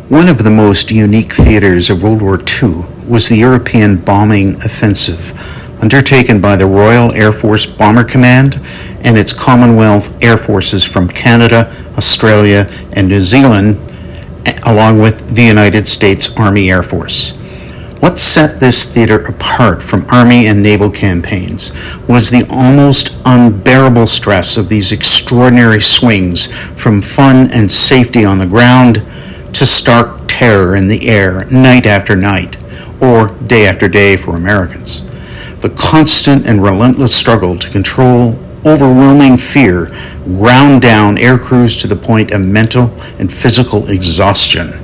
One of the most unique theaters of World War II was the European bombing offensive undertaken by the Royal Air Force Bomber Command and its Commonwealth Air Forces from Canada, Australia, and New Zealand, along with the United States Army Air Force. What set this theater apart from Army and naval campaigns was the almost unbearable stress of these extraordinary swings from fun and safety on the ground to stark terror in the air night after night, or day after day for Americans. The constant and relentless struggle to control overwhelming fear ground down air crews to the point of mental and physical exhaustion.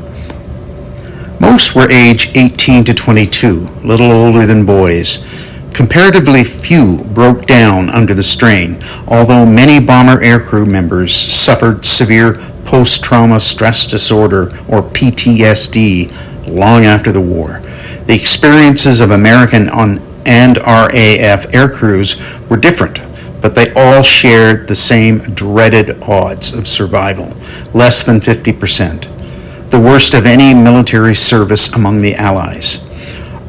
Most were age 18 to 22, little older than boys. Comparatively few broke down under the strain, although many bomber aircrew members suffered severe post-trauma stress disorder, or PTSD, long after the war. The experiences of American and RAF aircrews were different, but they all shared the same dreaded odds of survival, less than 50%. The worst of any military service among the Allies.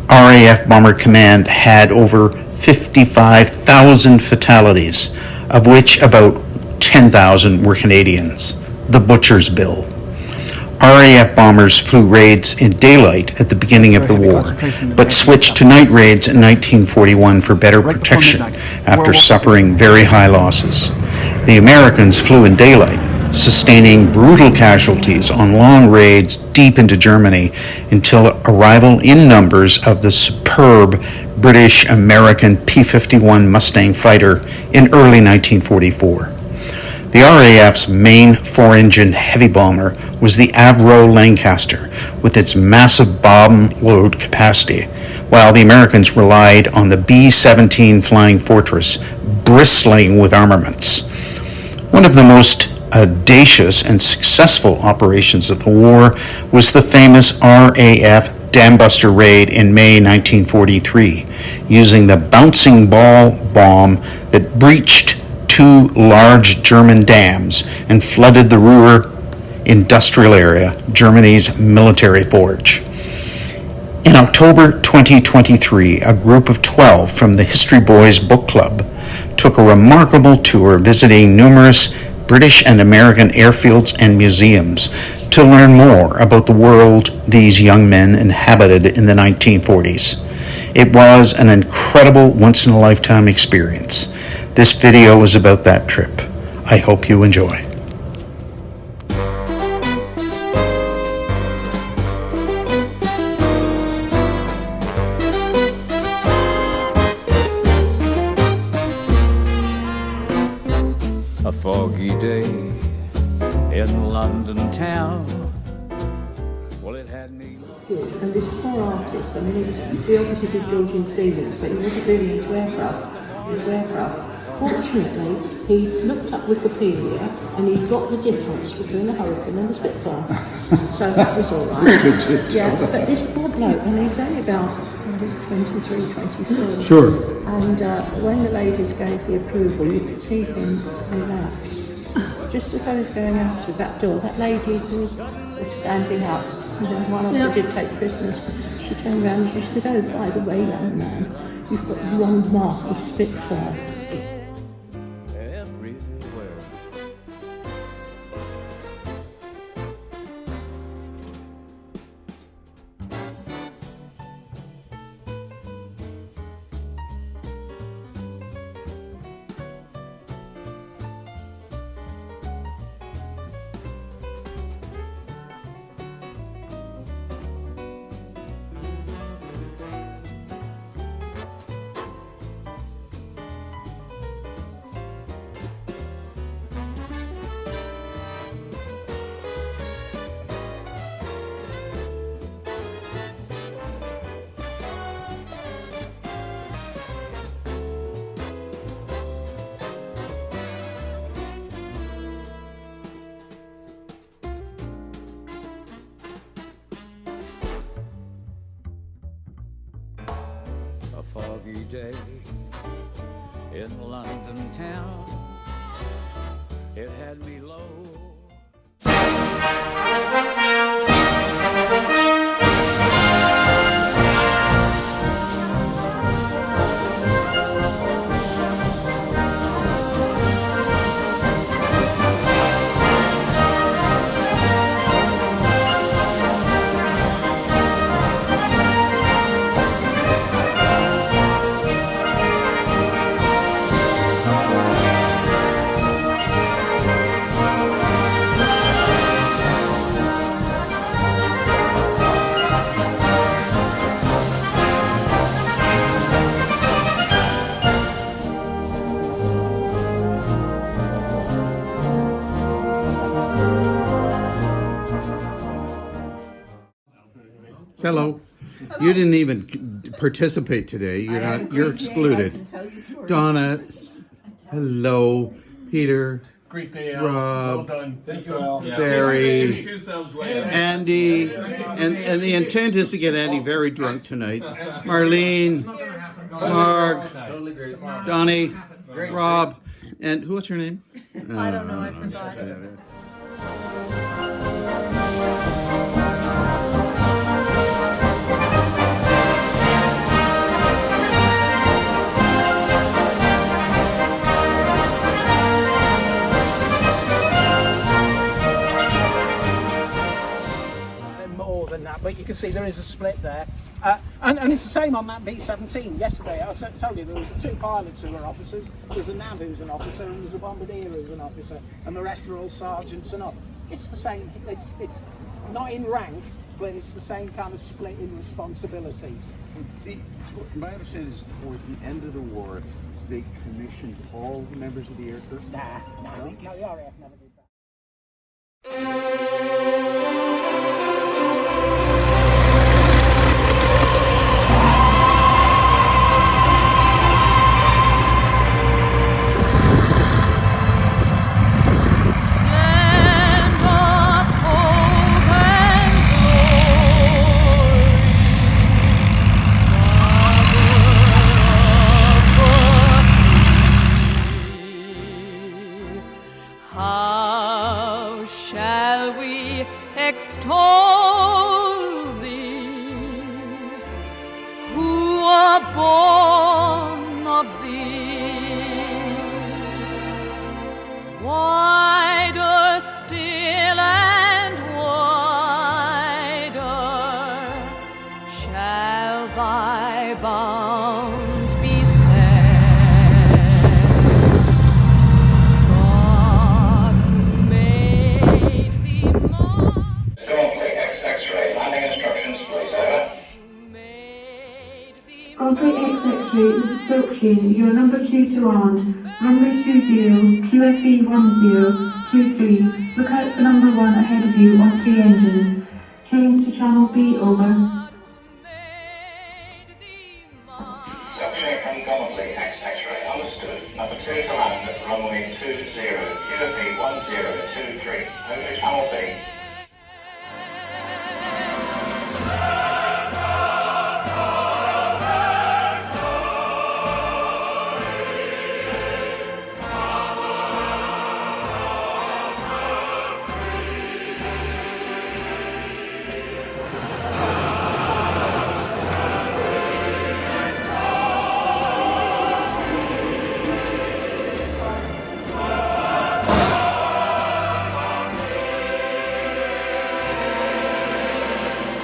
RAF Bomber Command had over 55,000 fatalities, of which about 10,000 were Canadians. The Butcher's Bill. RAF bombers flew raids in daylight at the beginning of the war, but switched to night raids in 1941 for better protection after suffering very high losses. The Americans flew in daylight, sustaining brutal casualties on long raids deep into Germany until arrival in numbers of the superb British-American P-51 Mustang fighter in early 1944. The RAF's main four-engine heavy bomber was the Avro Lancaster, with its massive bomb load capacity, while the Americans relied on the B-17 Flying Fortress, bristling with armaments. One of the most audacious and successful operations of the war was the famous RAF Dambuster raid in May 1943, using the bouncing ball bomb that breached two large German dams and flooded the Ruhr industrial area, Germany's military forge. In October 2023, a group of 12 from the History Boys Book Club took a remarkable tour visiting numerous British and American airfields and museums to learn more about the world these young men inhabited in the 1940s. It was an incredible once-in-a-lifetime experience. This video is about that trip. I hope you enjoy. A foggy day in London town. Well, it had me. And this poor artist, I mean, he obviously did Georgian ceilings, but he wasn't really into aircraft. Fortunately, he looked up Wikipedia and he got the difference between the Hurricane and the Spitfire. So that was all right. Yeah, but this poor bloke, I mean, he was only about 23, 24. Sure. And when the ladies gave the approval, you could see him relax. Just as I was going out of that door, that lady who was standing up, you know, one of us did take prisoners, she turned around and she said, "Oh, by the way, young man, you've got one mark of Spitfire." Foggy day in London town. It had me low. Hello. You didn't even participate today. You're excluded. Donna, hello. Peter, Great day, Al. Well Rob, done. Thank you, Al. Barry, Two thumbs way up. Andy, and the intent is to get Andy very drunk tonight. Marlene, Mark, Donnie, Rob, and what's her name? I don't know, I forgot. More than that, but you can see there is a split there. And it's the same on that B-17. Yesterday, I told you there was two pilots who were officers. There's a nav who's an officer, and there's a bombardier who's an officer, and the rest are all sergeants and up. It's the same. It's not in rank, but it's the same kind of split in responsibility. My understanding is towards the end of the war, they commissioned all the members of the Air Force. No, the RAF never did that. Land of hope and glory, how shall we extol thee, who are born of thee? Wider still and wider shall thy bounds be set. God who made thee mark, Currently, X-ray. Landing instructions, please. Over. who made thee Concrete X-ray, this is Silkshin. You are number 2 to armed. Runway 20, QFE 1023. Look out for number 1 ahead of you on 3 engines. Change to channel B, over. God who made thee mark. Subject uncommonly, X-ray. Understood. Number 2 to land at runway 20, QFE 1023. Over channel B.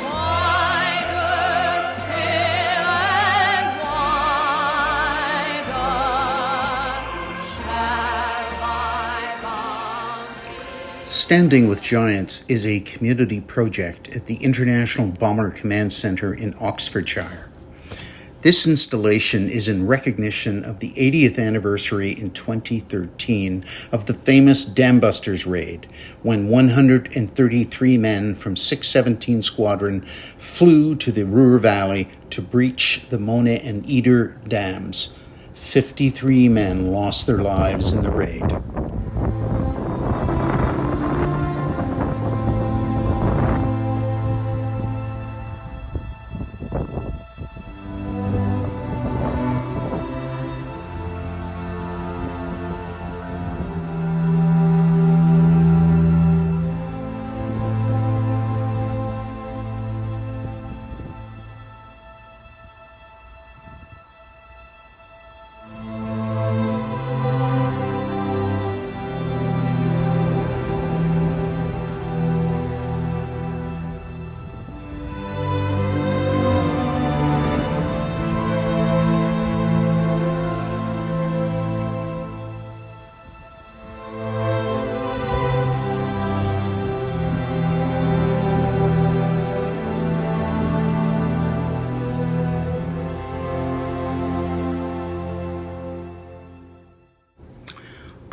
Wider still and wider shall thy bounds be. Standing with Giants is a community project at the International Bomber Command Center in Oxfordshire. This installation is in recognition of the 80th anniversary in 2013 of the famous Dambusters raid, when 133 men from 617 Squadron flew to the Ruhr Valley to breach the Mone and Eder dams. 53 men lost their lives in the raid.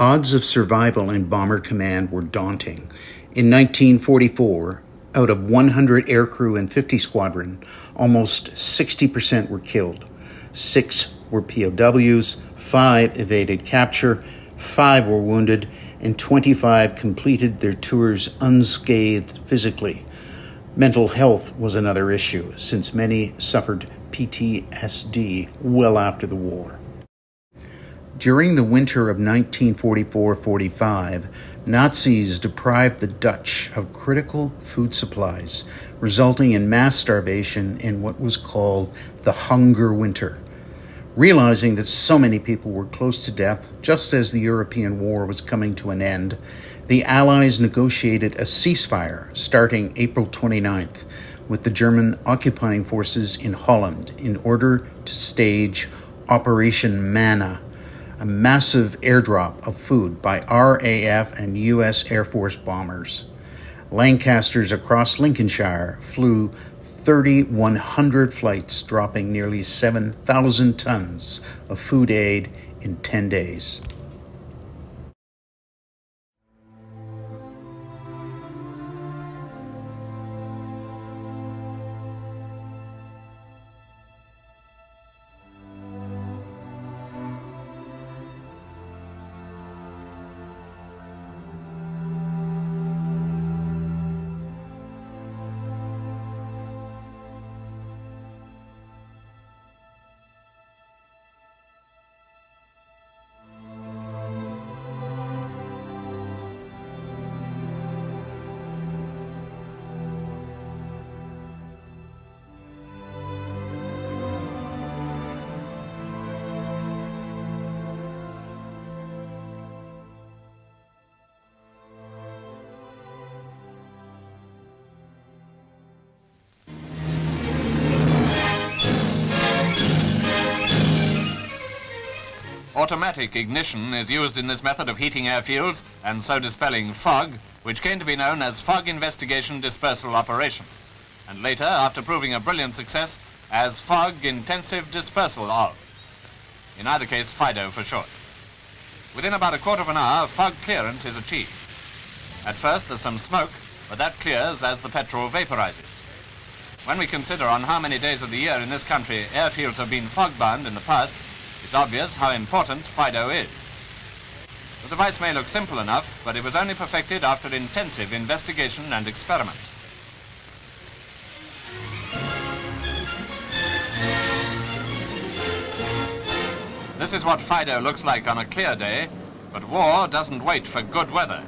Odds of survival in Bomber Command were daunting. In 1944, Out of 100 aircrew and 50 squadron, almost 60% were killed. 6 were POWs, 5 evaded capture, 5 were wounded, and 25 completed their tours unscathed physically. Mental health was another issue, since many suffered PTSD well after the war. During the winter of 1944-45, Nazis deprived the Dutch of critical food supplies, resulting in mass starvation in what was called the Hunger Winter. Realizing that so many people were close to death, just as the European war was coming to an end, the Allies negotiated a ceasefire starting April 29th with the German occupying forces in Holland in order to stage Operation Manna, a massive airdrop of food by RAF and US Air Force bombers. Lancasters across Lincolnshire flew 3,100 flights, dropping nearly 7,000 tons of food aid in 10 days. Automatic ignition is used in this method of heating airfields and so dispelling fog, which came to be known as Fog Investigation Dispersal Operations, and later, after proving a brilliant success, as Fog Intensive Dispersal of. In either case, FIDO for short. Within about a quarter of an hour, fog clearance is achieved. At first, there's some smoke, but that clears as the petrol vaporizes. When we consider on how many days of the year in this country airfields have been fog-bound in the past, it's obvious how important FIDO is. The device may look simple enough, but it was only perfected after intensive investigation and experiment. This is what FIDO looks like on a clear day, but war doesn't wait for good weather.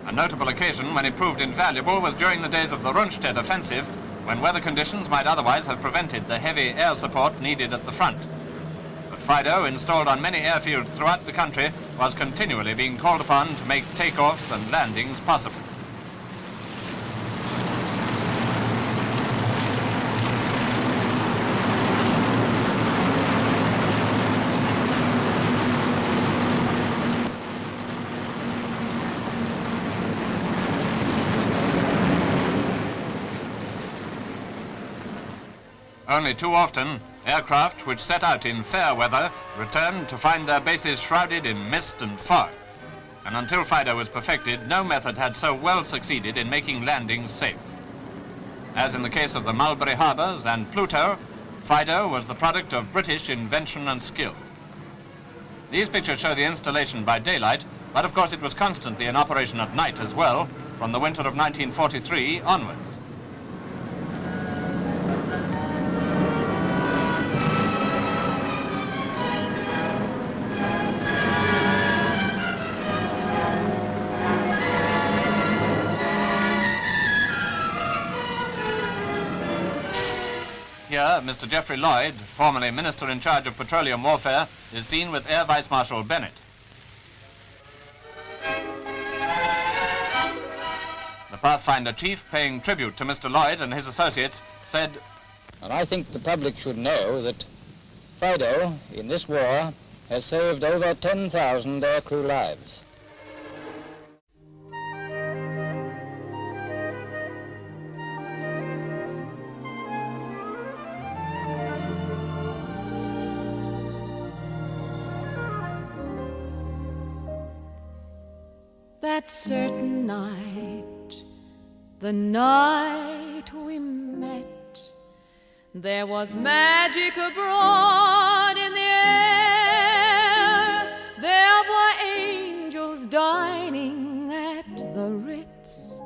A notable occasion when it proved invaluable was during the days of the Rundstedt offensive, when weather conditions might otherwise have prevented the heavy air support needed at the front. FIDO, installed on many airfields throughout the country, was continually being called upon to make takeoffs and landings possible. Only too often, aircraft which set out in fair weather returned to find their bases shrouded in mist and fog. And until FIDO was perfected, no method had so well succeeded in making landings safe. As in the case of the Mulberry Harbours and Pluto, FIDO was the product of British invention and skill. These pictures show the installation by daylight, but of course it was constantly in operation at night as well, from the winter of 1943 onwards. Here, Mr. Geoffrey Lloyd, formerly Minister in charge of Petroleum Warfare, is seen with Air Vice Marshal Bennett. The Pathfinder chief, paying tribute to Mr. Lloyd and his associates, said, "And I think the public should know that FIDO, in this war, has saved over 10,000 aircrew lives. That certain night the night we met, there was magic abroad in the air. There were angels dining at the Ritz,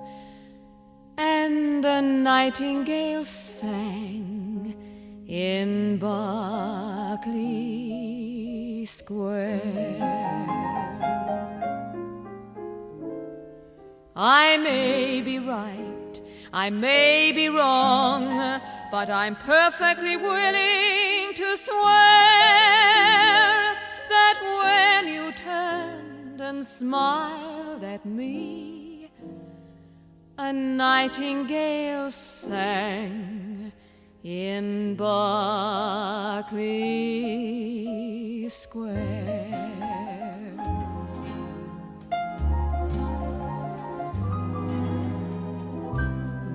and a nightingale sang in Berkeley Square. I may be right, I may be wrong, but I'm perfectly willing to swear that when you turned and smiled at me, a nightingale sang in Berkeley Square.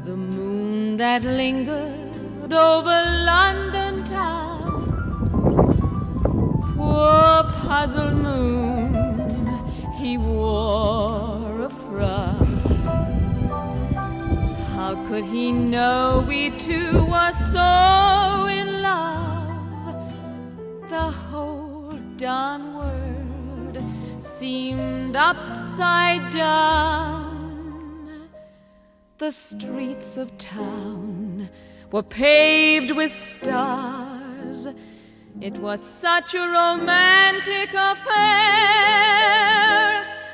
The moon that lingered over London town, poor puzzled moon, he wore a frown. How could he know we two were so in love? The whole darn world seemed upside down. The streets of town were paved with stars. It was such a romantic affair.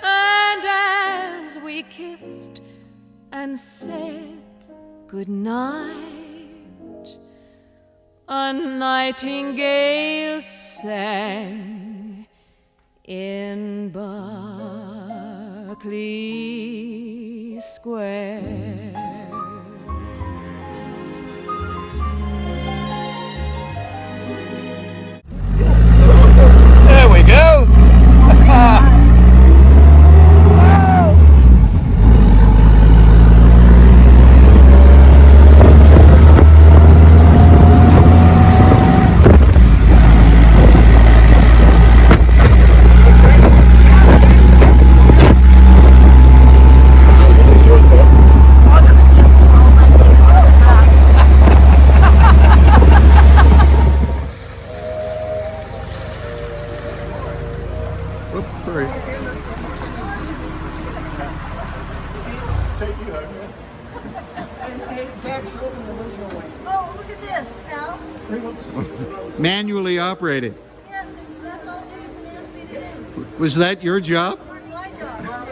And as we kissed and said goodnight, a nightingale sang in Berkeley Square. There we go. Sorry. Take you home, yeah. Dad's shorter than the original way. Oh, look at this, Al. Manually operated. Yes, that's all Jason asked me to do. Was that your job? Where's my job?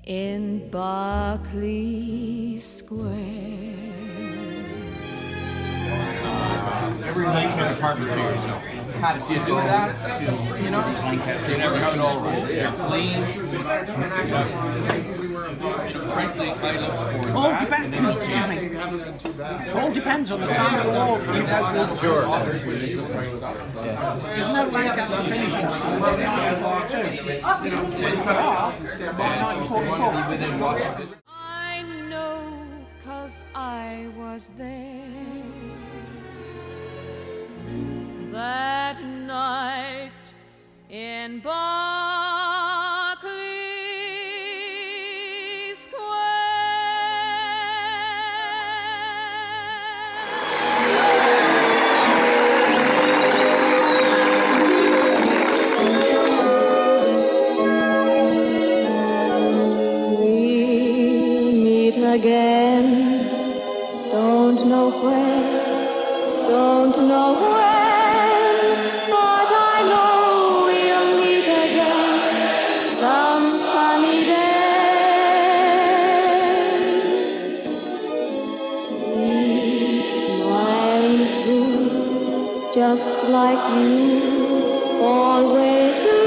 In Berkeley Square. Every Lancaster apartment to yourself. How did you do that? You know, you never have it all right. They're clean. Frankly, I look for All depends. All depends on the time of the war. Sure. There's no Lancaster finishing school in 1942. By 1944. I know, 'cause I was there that night in Berkeley We'll meet again. Don't know where, don't know when, but I know we'll meet again some sunny day. Keep smiling through, just like you always do.